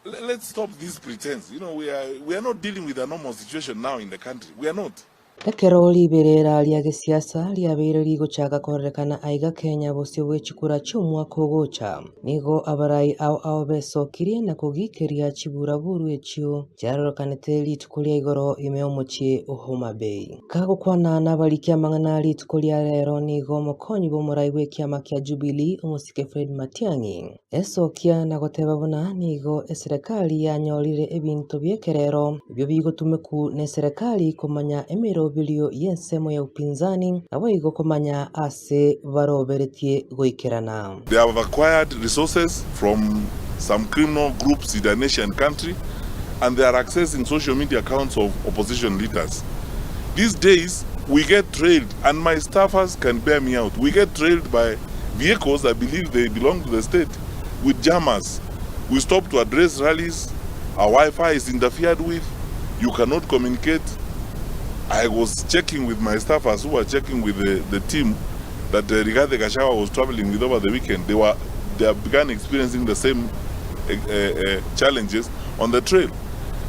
let's stop this pretense. You know, we are not dealing with a normal situation now in the country. We are not. Rekero liberera ria gisiasa riabeire rigucaga korekana aiga Kenya bocio bw'ekikura cy'umwaka ogocha nigo abarai ao besokirie na kugikiria chibura buru ekyo cyarorokanite rituko ria igoro ime omuchie Homa Bay kagukwana n'abarikia mang'ana rituko ria rero nigo mokonyi b'omurai w'ekiama kia Jubilee omusike Fred Matiang'i esokia na goteba buna nigo eserikali yanyorire ebintu byekerero ebyo bigotumeku ne serikali kumanya emiro bilio yensemo ya upinzani abo igokomanya ase baroberetie goikerana. They have acquired resources from some criminal groups in the nation country, and they are accessing social media accounts of opposition leaders. These days we get trailed, and my staffers can bear me out. We get trailed by vehicles I believe they belong to the state with jammers. We stop to address rallies. Our Wi-Fi is interfered with. You cannot communicate. I was checking with my staffers who were checking with the team that Rigathi Gachagua was traveling with over the weekend. They have begun experiencing the same challenges on the trail.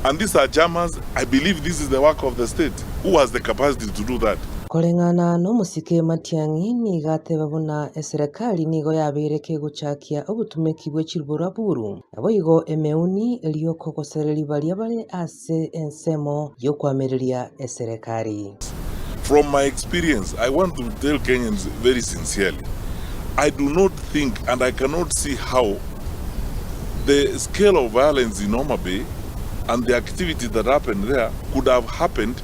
And these are jammers. I believe this is the work of the state. Who has the capacity to do that? Kolengana no musike Matiang'i ni gateba buna eserikali nigo yabereke guchakia obutumeki bw'ekiribura buru abo igo emeuni elioko kosereri baria bare ase ensemo yokwamiriria eserikali. From my experience, I want to tell Kenyans very sincerely, I do not think and I cannot see how the scale of violence in Homa Bay and the activity that happened there could have happened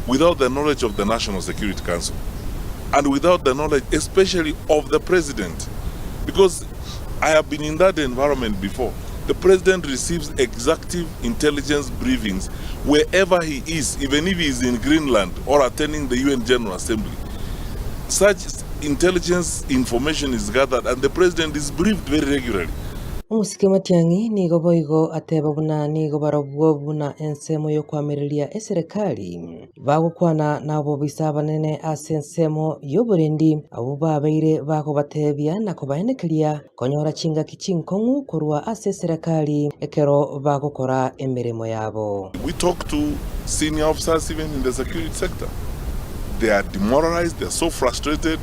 without the knowledge of the National Security Council and without the knowledge especially of the president, because I have been in that environment before. The president receives executive intelligence briefings wherever he is, even if he is in Greenland or attending the UN General Assembly. Such intelligence information is gathered and the president is briefed very regularly. Omusike Matiang'i nigo boigo ateba buna nigo barobwo buna ensemo yokwamiriria eserikali bagukwana nabo bisaba nene ase ensemo yoburendi abo babeire bako batebya na kubaenekeria konyora chinga kichinkongu kurwa ase serikali ekero bagukora emirimo yabo. We talk to senior officers even in the security sector. They are demoralized, they are so frustrated.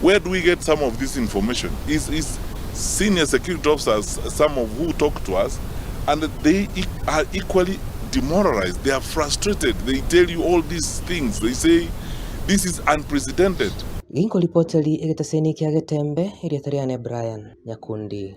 Where do we get some of this information? Is senior security officers, some of who talk to us, and they are equally demoralized. They are frustrated. They tell you all these things. They say this is unprecedented. Ginko ripoteli egetaseni kia Getembe iriatariane Brian Nyakundi.